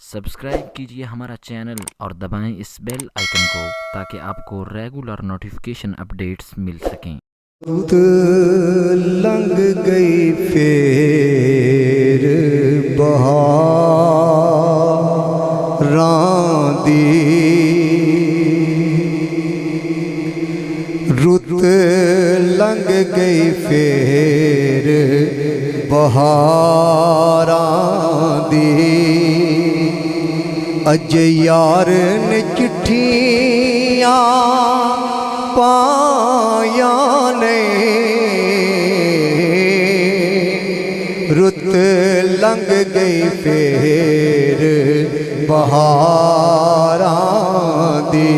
Subscribe कीजिए हमारा channel और दबाएं इस बेल आइकन को ताकि आपको रेगुलर नोटिफिकेशन अपडेट्स मिल सकें। रुत लंघ गई फेर बहारां दी, रुत लंघ गई फेर बहारां दी। अज यार ने चिट्ठियां पाया ने, रुत लंघ गई फेर बहारां दी।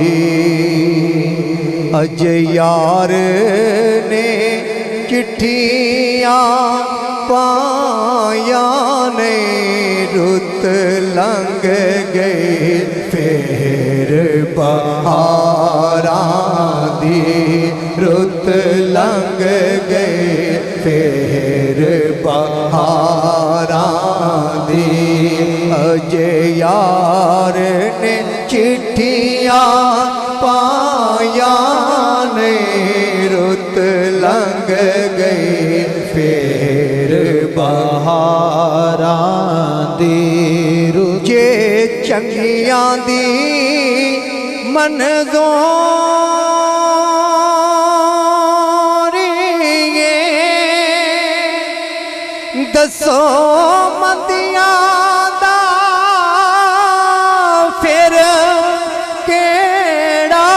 अज यार ने चिट्ठियां पाया ने, रुत लंघ गई फेर बहारां दी। रुत लंघ गई फेर बहारां दी। अज यार ने चिट्ठियां पाया ने, रुत लंघ गई फेर बहारां दी। जे चंगियां दी मनज़ूरी दसो मंदियां दा फिर केड़ा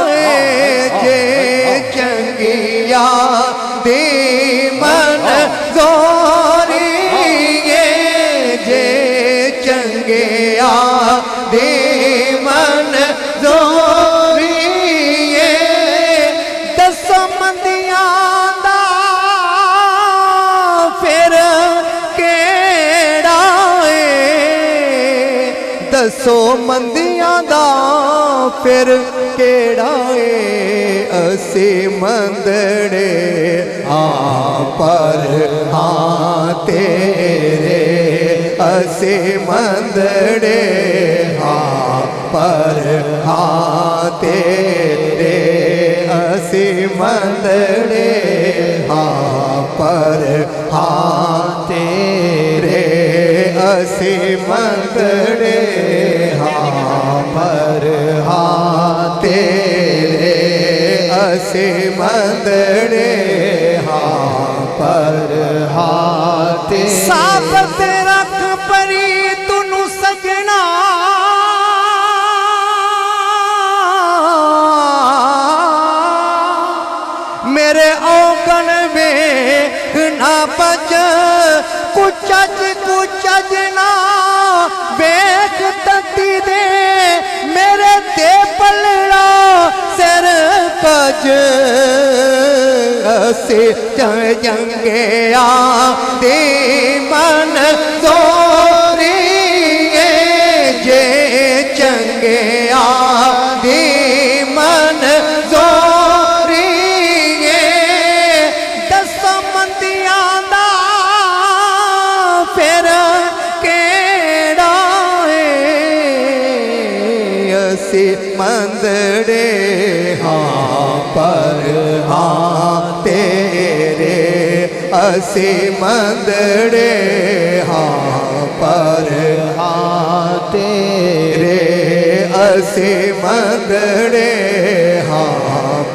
है। जे चंगियां दी मनज़ूरी, जे चंगियां दी मनज़ूरी दसो मंदियां दा फिर केड़ा है। दसो मंदियां दा फिर केड़ा है। असी मंदड़े पर हाँ तेरे, असी मंदड़े पर हाँ तेरे, असी मंदड़े पर हाँ तेरे, असी मंदड़े पर हाँ तेरे, असी मंदड़े पर हाँ तेरे। साबत रख परी तुनु सजना, मेरे औगन में ना बज कुचज कुचज ना वेख तती दे, मेरे दे पलड़ा सिर कज। असी जंगे आदि मनज़ूरी, जे चंगे आदि मनज़ूरी दसो मंदियां दा फिर केड़ा है। असी मंदड़े पर हाँ तेरे, असी मंदड़े पर हाँ तेरे, असी मंदड़े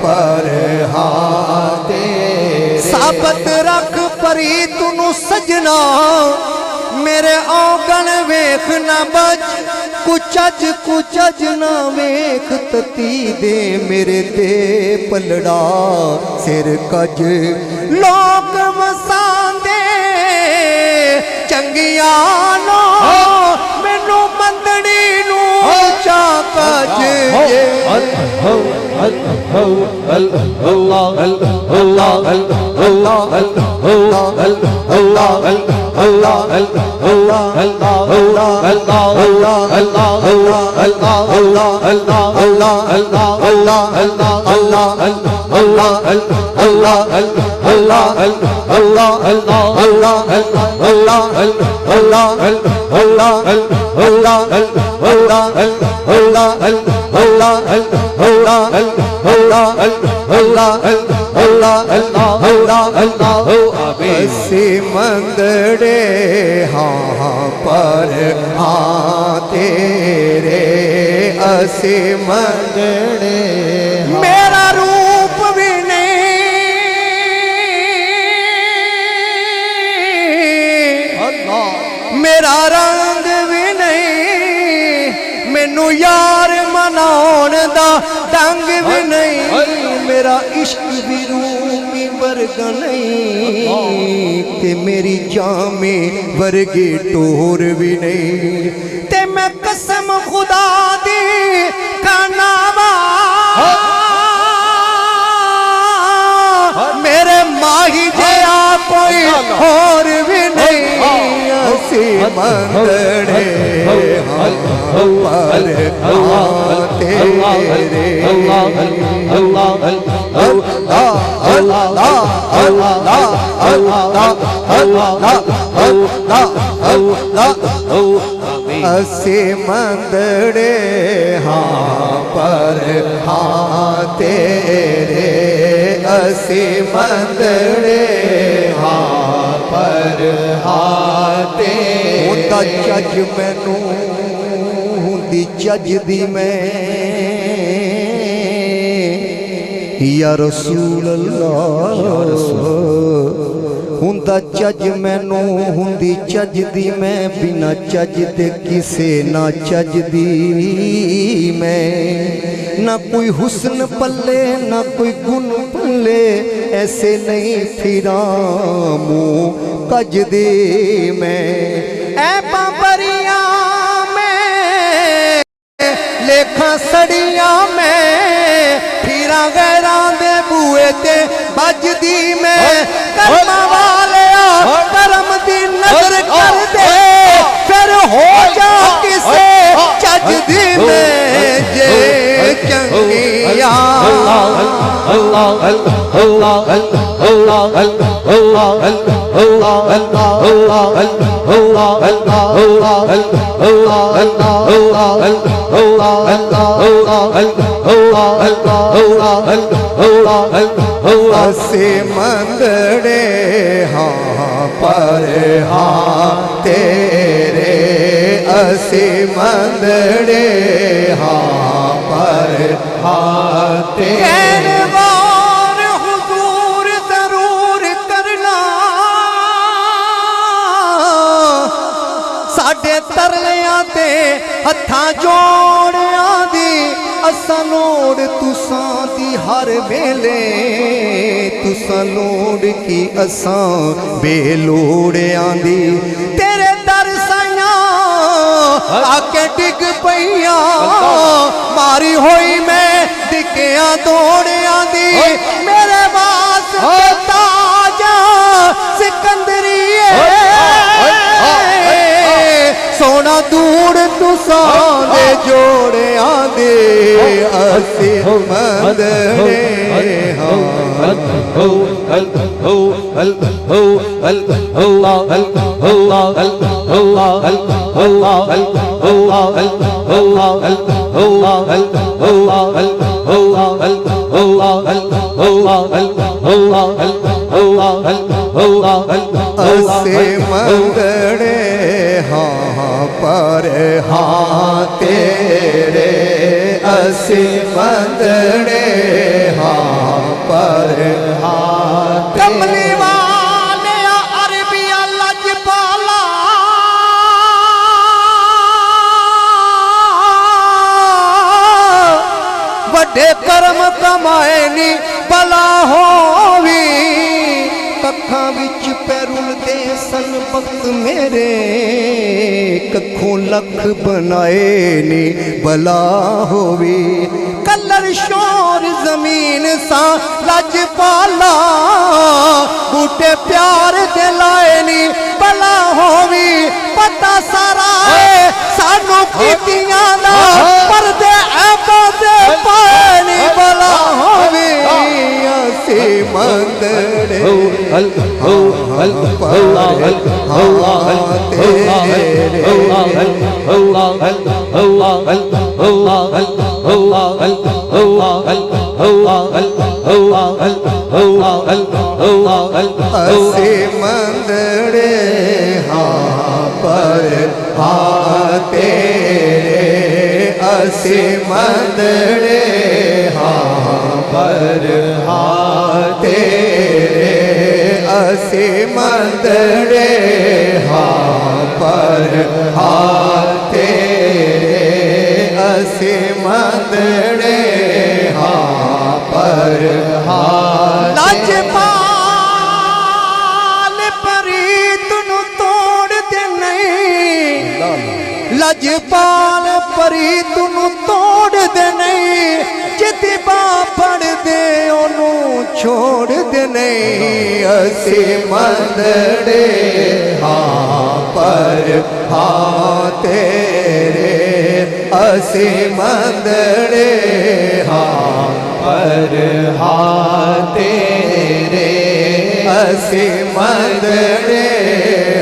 पर हाँ तेरे। साबत रख परी तुनु सजना, मेरे औगन वेख न बच कुचज कुचज न वेख तती दे, मेरे दे पलड़ा सिर कज। लोक वसांदे चंगियां नो, मैनू मंदड़ी नू चा कज। असी मंदड़े हाँ पर हाँ तेरे असी मंदड़े मेरा रूप भी नहीं मेरा रंग भी नहीं मैनू यार मनाउण दा ढंग भी नहीं मेरा इश्क भी रूमी वर्गा नहीं ते मेरी जामे वर्गी टोर भी नहीं ते मैं कसम खुदा दी खाना मेरे माही जया कोई और भी नहीं असी मंदड़े पर तेरे असी मंदड़े हाँ पर हाँ तेरे असी मंदड़े हाँ पर हाँ तेरे उदा जज मैनू हुंदी जज दी मैं या रसूल अल्लाह हुंदा जज मैनू हुंदी चज दी मैं बिना चज दे किसे ना चज दी मैं ना कोई हुस्न पल्ले ना कोई गुण पल्ले ऐसे नहीं फिरा मुँह कज दे मैं ऐ बाबरिया में लेखा सड़िया में फिरा गैरां दे बुए ते बजदी मैं कर्मा वाले करम दी नजर कर दे फिर हो जा किसे चज दी में जे चंगिया असी मंदड़े हाँ पर हाँ तेरे असी मंदड़े हाँ पर हाँ तेरे हुजूर जरूर करना साडे तरलियां ते हत्थां जोड़ियां दी असा लोड़ तुसां दी हर वेले तुसां लोड़ की असा बेलोड़ियां दी तेरे दर साइयां आके डिग पईयां मारी होई मैं डिगियां दौड़ियां दी मेरे वास्ते ताजा सिकंदरिए सोना दूर तुसां दे जोड़ियां दे असी मंदड़े असी मंदड़े हाँ पर हाँ तेरे असी मंदड़े हाँ पर हाँ कमली वाले अरबिया लजपाला वड्डे कर्म कमाए नी भला होवी कखा विच पैरुलदे सन वक्त मेरे कखों लख बनाए नी भला होवी कलर शोर जमीन सा लज पाला बूटे प्यार दे लाए नी भला होवी पता सारा है सानू कीतियां दा पर्दे ऐबां दे पाए नी भला होवी असे मंदड़े हाँ पर हाँ तेरे, असे मंदड़े हाँ पर हाँ तेरे, असे मंदड़े हाँ पर हाँ तेरे, असे मंदड़े हाँ पर हाँ तेरे। लजपाल परी तुनु तोड़ दे नहीं, जिति बापड़ दे ओनू छोड़ दे नहीं। असे मंदड़े हाँ पर हाँ तेरे, असे मंदड़े हाँ पर हाँ तेरे, असे मंदड़े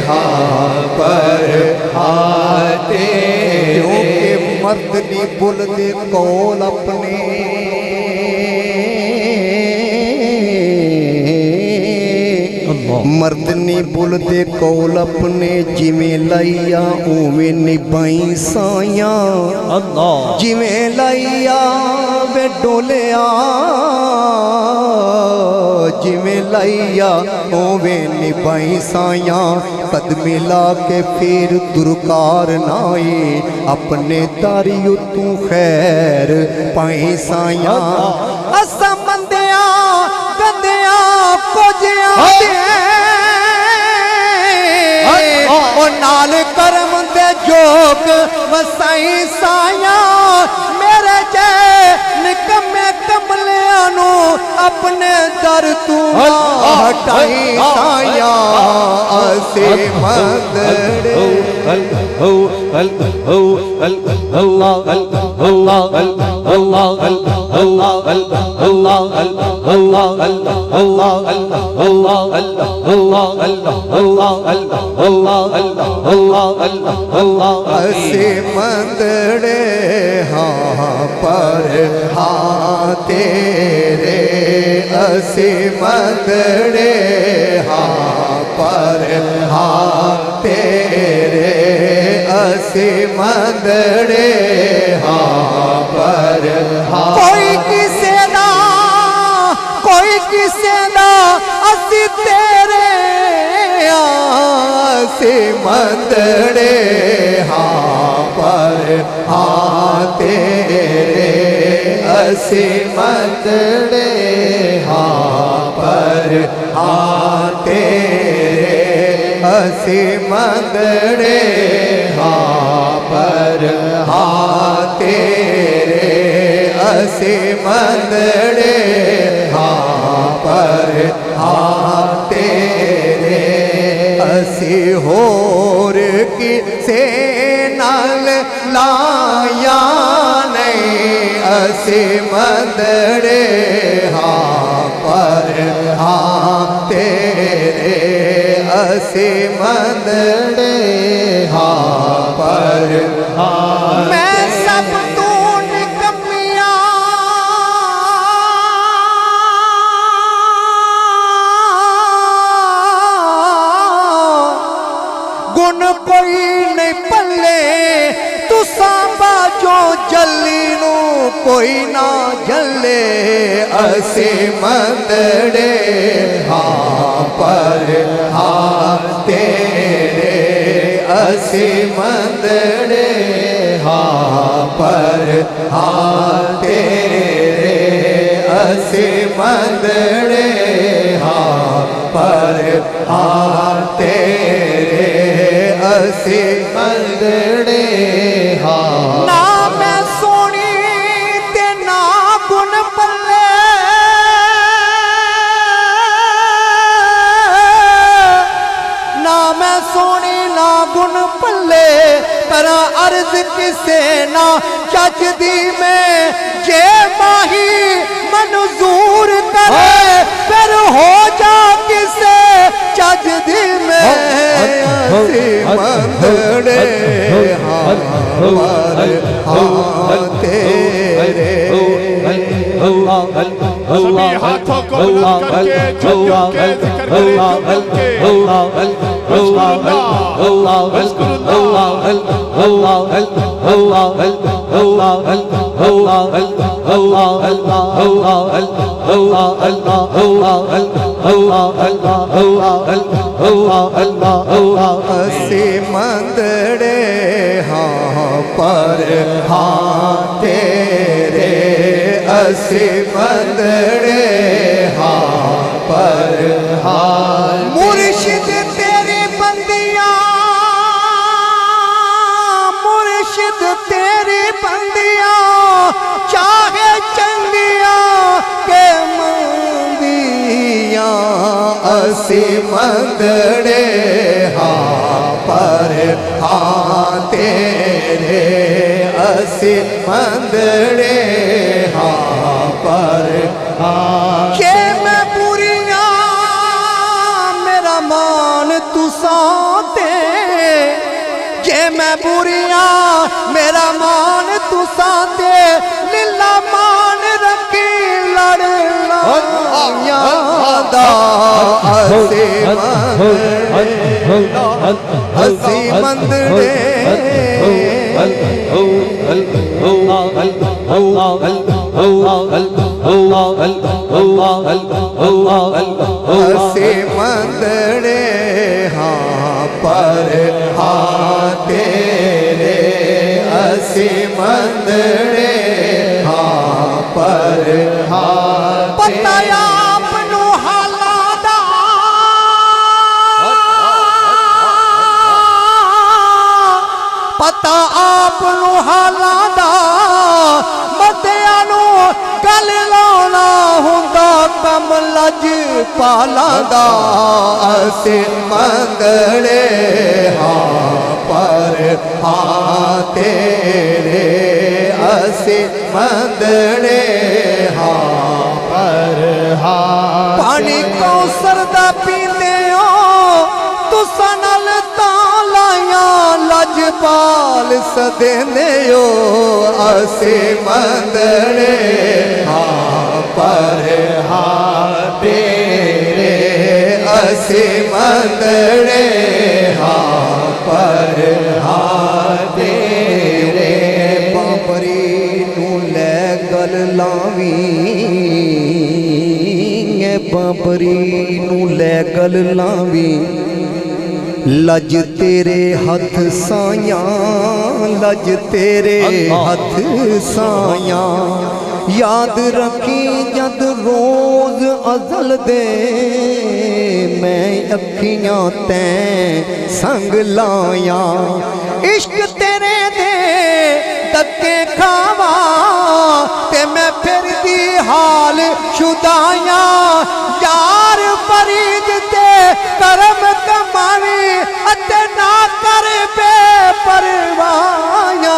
हाँ पर हाँ तेरे। क्योंकि मर्द नहीं बोलते कौल अपने, मर्द नहीं बोलते कौल अपने, जिमें लाइया उमें निभाई साया, जिमें लाइया वे डोलिया, जिमें लाइया उमें निभाई साया। कद मिला के फिर दुरकार नाए, अपने दारियो तू खैर पाई साया। असा मंदिया गंदिया कोजिया ओ नाल करम दे जोग वसाई साया। मेरे जे निकम्मे कमलियां नू अपने दर तू हटाई साया। असे मंदड़े असे मंदड़े हाँ पर हाँ तेरे, असे मंदड़े हाँ पर हाँ तेरे, असे मंदड़े हाँ पर हाँ। कोई किसे ना कोई किसे ना असी तेरे, असे मंदड़े हाँ पर हाँ तेरे, असे मंदड़े हाँ पर हाँ तेरे, असे मंदड़े हाँ पर हाँ तेरे, असे मंदड़े हाँ पर हाँ तेरे। असी होर की से नाल लाया नहीं, असी मंदड़े हाँ पर हाँ तेरे, असी मंदड़े हाँ पर हाँ। मैं सब तू निकम्मिया गुण कोई नहीं पल्ले, तू सांबा जो जल्ली नू कोई ना जले। असे मंदड़े हाँ पर हाँ तेरे, असे मंदड़े हाँ पर हाँ तेरे, असे मंदड़े हाँ पर हाँ तेरे, असे मंदड़े हाँ। ना मैं सोनी ते ना गुण पल्ले, ना मैं सोनी ना गुण पल्ले, पर अर्ज किसे ना चजदी में जे माही मंजूर करे, फिर हो जा किसे चजदी में असी मंदड़े हाँ पर हाँ तेरे सभी हाथों को बुलंद करके झुक के जिक्र असी मंदड़े हाँ पर हाँ तेरे असी मंदड़े हाँ पर हाँ मुर्शिद तेरी बंदियां मुर्शिद तेरी बंदियां चाहे चंगियां के मंदियां असी मंदड़े हाँ पर हाँ तेरे असी मंदड़े हाँ पर हाँ के मैं बुरियां मेरा मान तुसा दे जे मैं बुरियां मेरा मान तुसा दे लीला मान रखी लड़ना असी मंदड़े असी मंदड़े हाँ पर हाँ तेरे असी मंदड़े हाँ पर हाँ पता आपनू हालादा पता आपनू हालादा मतियानू गल लाना हुंदा कम लज पालादा असी मंदड़े हाँ पर हाँ तेरे असी मंदड़े हाँ पर हाँ पानी कौसर दा पींदे हो तुसां नाल तां लायां लजपाल सदेंदे हो असी मंदड़े हाँ पर हाँ तेरे असी मंदड़े हाँ पर हाँ तेरे बाबरी नू ले गल लावी बाबरी नू ले गल लावी लज तेरे हथ साया लज तेरे हथ साया याद रखी जद रोज अजल दे मैं अखियां तैं संग लाया इश्क तेरे दे धक्के खावा ते मैं फिर दी हाल शुदाया यार फरीद ते करम कमावी अते ना कर बे परवाया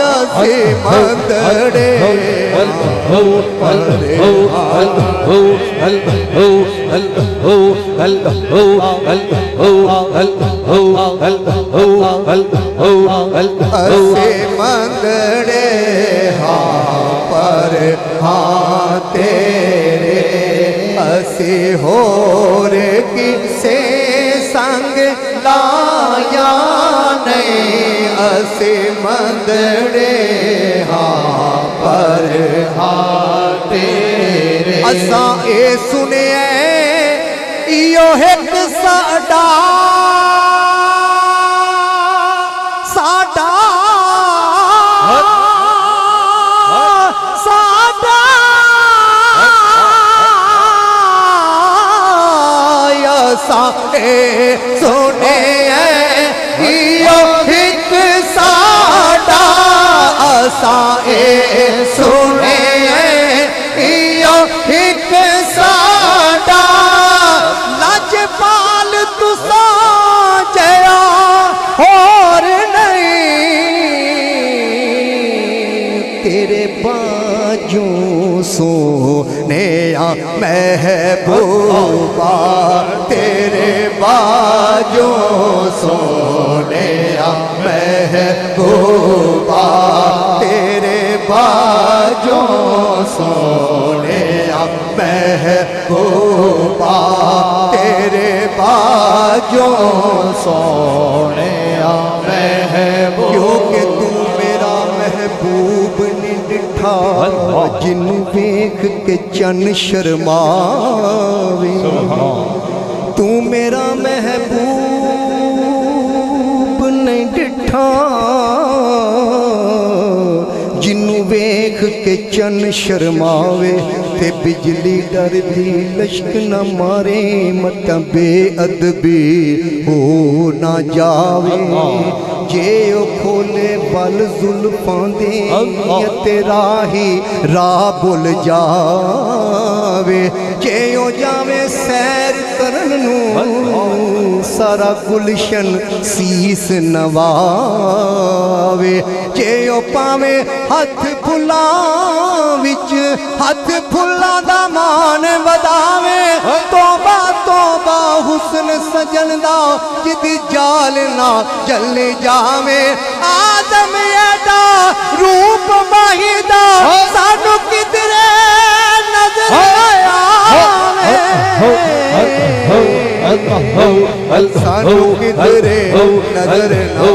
असी मंदड़े असी मंदड़े हाँ पर हाँ तेरे असी होर किसे संग लाया नहीं असी मंदड़े हाँ पर हाँ तेरे असा ए सुने इयो एक साडा साडा साडा असा ए सुने इयो एक साडा असा ए सुने इयो एक साडा लजपाल तुसा जया और नहीं तेरे बाई बाजों सोने महबूबा तेरे बाजों सोने महबूबा तेरे बाजों सोने महबूबा तेरे बाजों सोने महबूबा क्योंकि तू मेरा महबूब ने डिठा जिन्नू वेख के चन शर्मावे तू मेरा महबूब ने डिठा जिन्नू वेख के चन शर्मावे ते बिजली डरदी लश्क न मारे मत बेअदबी हो ना जावे जे ओ खोले बल जुल्फां दे तेरा ही राह भुल जावे जे ओ जावे सैर करन नू सारा गुलशन सीस नवावे जे ओ पावे हथ फुलां विच हथ फुलां दा मान वधावे तौबा तौबा हुस्न सजन दा जिदी जाल ना जल जावे आदम एदा रूप माहिदा सानू किधरे नजर आवे सानू किधरे नजर ना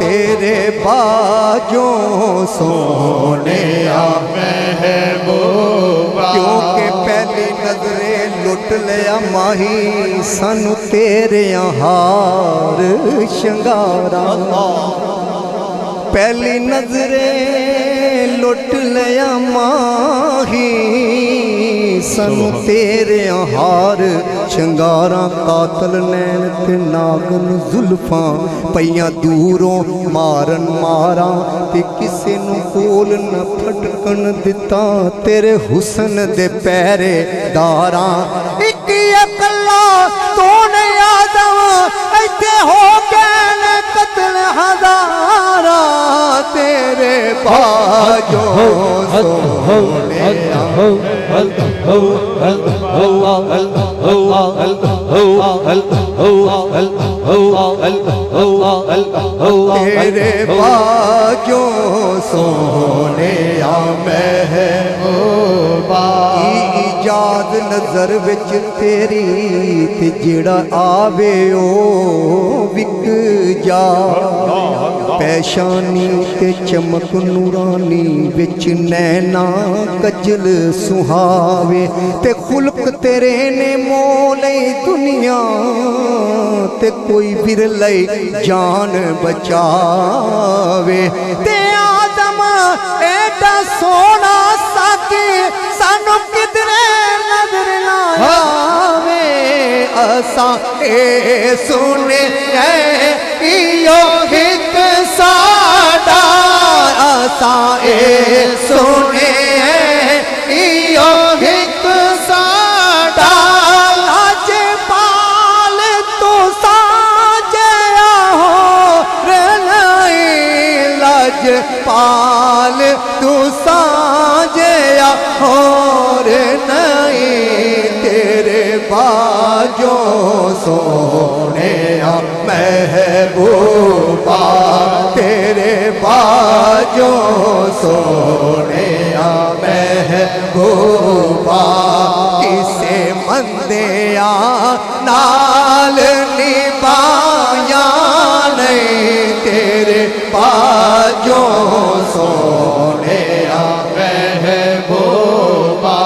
तेरे बाजों सोने महबूबा क्योंकि पहली नजरे लुट लिया माही सानू तेरे हार शंगारा पहली नजरे लुट लिया माही सानू तेरे हार शंगारा कातल नैन ते नागन जुल्फां पईयां दूरों मारन मारा ते किसे नू कोल न फटकन दिता तेरे हुसन दे पैरे दारा इक अकल्ला तू ने आदम इत्थे हो गए कत्ल हज़ारा तेरे बाजों सोने तेरे बाजों सोने महबूबा इजाद नजर विच तेरी ते जेड़ा आवे ओ विक जा पैशानी ते चमक नूरानी विच नैना कजल सुहावे ते खुल्क तेरे ने मोले दुनिया ते कोई बिरले जान बचावे ते आदम एडा सोना साकी सानू किधरे नजर ना आवे असा ए सुने इयो हित साडा असा ए सुने इयो हित साडा लाज पाल तू साजया हो रे लाज पाल तू साजया हो रे नहीं तेरे बाजों सोने महबूबा तेरे बाजों सोने महबूबा किसे मंदिया नाल निभाया नहीं तेरे बाजों सोने महबूबा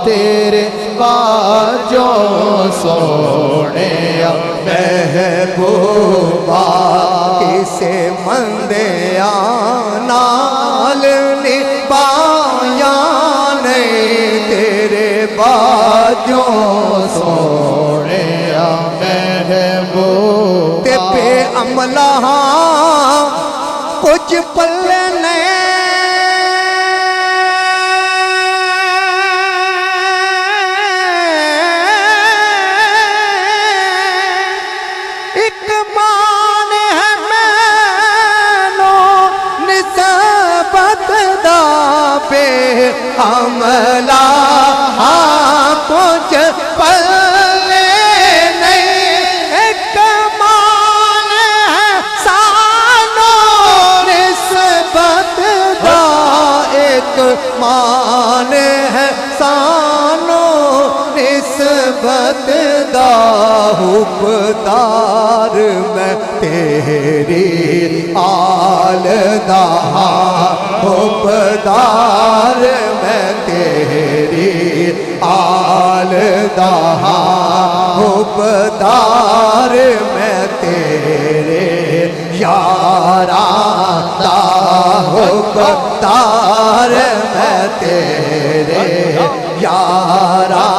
तेरे बाजों सोने महबूबा किसे मंदिया नाल निभाया नहीं तेरे बाजों सोने महबूबा ते पे अमला कुछ पल्ले ने हमला कुछ पल्ले नहीं कमाल है सानो निस्बत दा एक मान है सानो निस्बत दा हुबदार मैं तेरी आल दा हुबदार मैं तेरी आल दा हुबदार मैं तेरे यारा दा हुबदार मैं तेरे यारा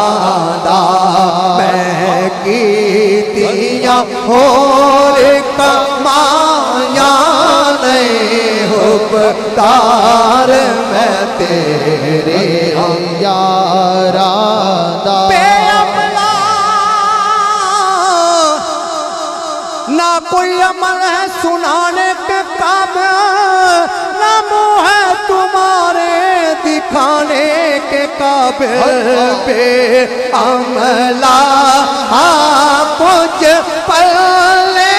दा मैं कीतियां होर कमाया नहीं हुबदार मैं तेरे यारा दा ना कोई अमल है सुनाने के काबिल ना मुँह है तुम्हारे दिखाने के काबिल पे अमला कुछ पल्ले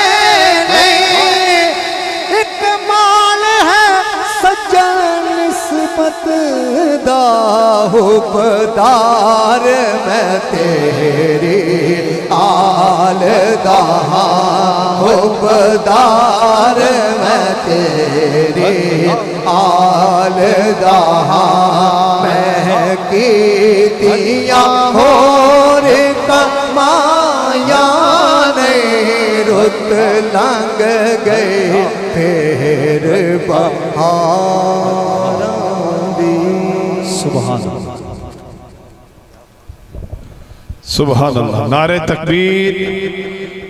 नहीं एक माल है सज्जन निस्बत दा हुबदार मैं तेरी आल दा हुबदार मैं तेरी आल दा मैं कीतियां होर कमाया नहीं रुत लंघ गए फिर बहारां दी। सुभान अल्लाह सुभान अल्लाह। नारे तकबीर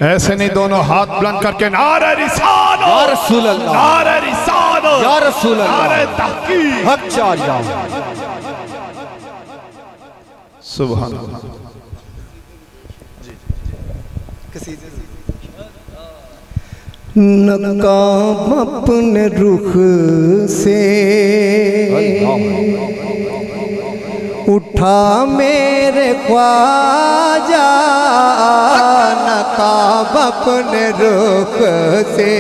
ऐसे नहीं, दोनों हाथ बुलंद करके नारे रिसाल या रसूल अल्लाह, नारे रिसाल या रसूल अल्लाह, नारे तहकीक हक चारिया। सुभान अल्लाह। नकाब अपने रुख से उठा मेरे ख्वाजा नकाब अपने रुख से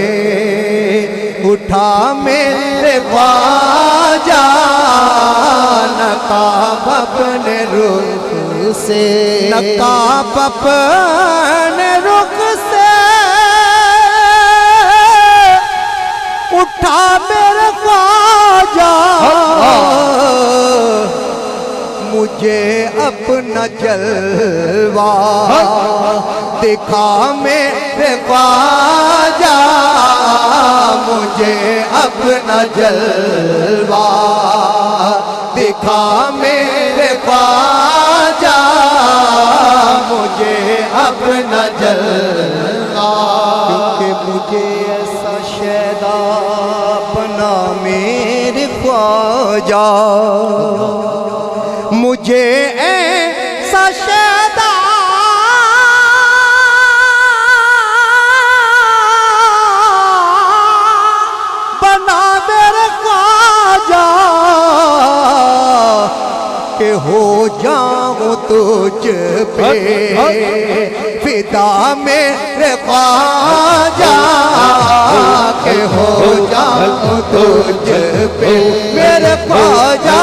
उठा मेरे ख्वाजा नकाब अपने रुख से नकाब अपने रुख से उठा मेरे ख्वाजा मुझे अपना जलवा दिखा मेरे ख्वाजा मुझे अपना जलवा दिखा मेरे ख्वाजा मुझे अपना जलवा क्योंकि मुझे ऐसा शैदा बना मेरे ख्वाजा मुझे ऐसा शैदा बना मेरे ख्वाजा के हो जाऊं तुझ पे फिदा मेरे ख्वाजा के हो जाऊं तुझ पे मेरे ख्वाजा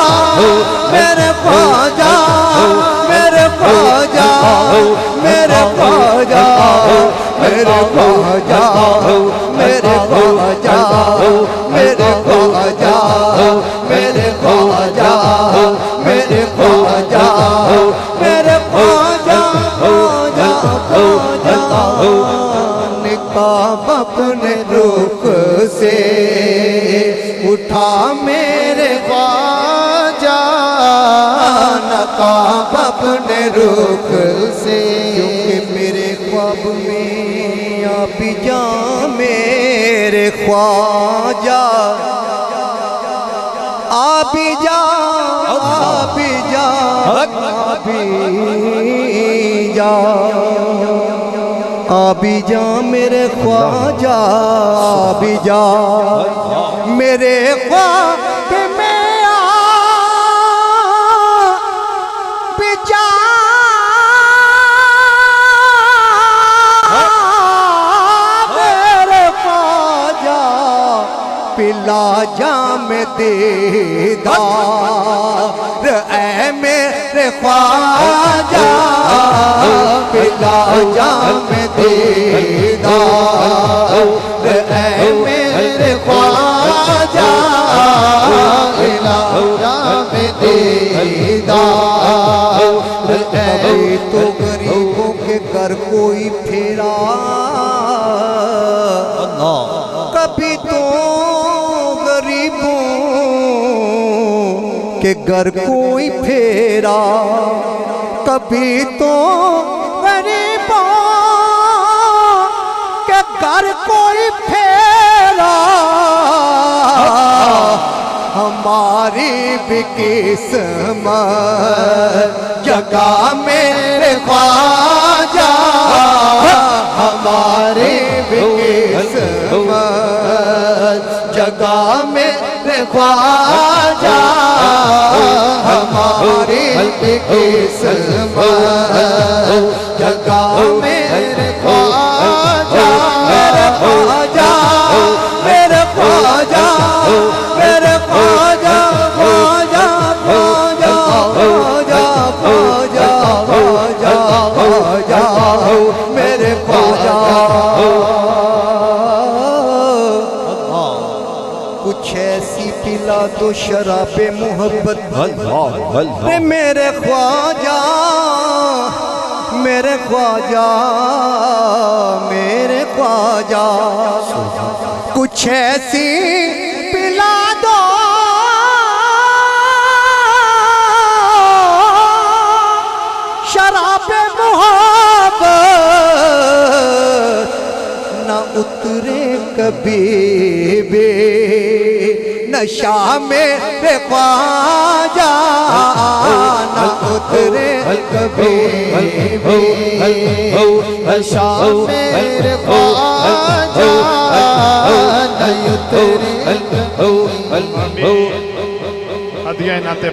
मेरे ख्वाजा मेरे ख्वाजा मेरे ख्वाजा मेरे ख्वाजा मेरे ख्वाजा मेरे ख्वाजा मेरे ख्वाजा मेरे ख्वाजा मेरे ख्वाजा निकाब अपने रुख से उठा मेरे ख्वाजा नकाब अपने रुख से क्योंकि मेरे ख्वाब में आप जा मेरे ख्वाजा आप जा आप जा आप जा आबी जा मेरे ख्वाजा आबी जा मेरे ख्वाब में आ में दीदार ऐ मेरे ख्वाजा पिला जाम में दीदार ऐ मेरे ख्वाजा पिला जाम में दीदार कभी तो गरीबों के घर कोई फेरा कभी तो गरीबों के घर कोई फेरा कभी तो गरीबों के घर कोई फेरा हमारी भी किस्मत जगा मेरे ख्वाजा हमारी भी किस्मत जगा मेरे ख्वाजा हमारी भी किस्मत जगा मेरे ख्वाजा मेरे ख्वाजा मेरे ख्वाजा मेरे ख्वाजा ख्वाजा ख्वाजा ख्वाजा ख्वाजा ख्वाजा मेरे ख्वाजा कुछ ऐसी पिला दो शराबे मोहब्बत मेरे ख्वाजा मेरे ख्वाजा मेरे ख्वाजा कुछ ऐसी पिला दो शराबे मोहब्बत न उतरे कभी बे नशा मेरे ख्वाजा न उतरे कभी बे नशा मेरे ख्वाजा न उतरे हदिया नाते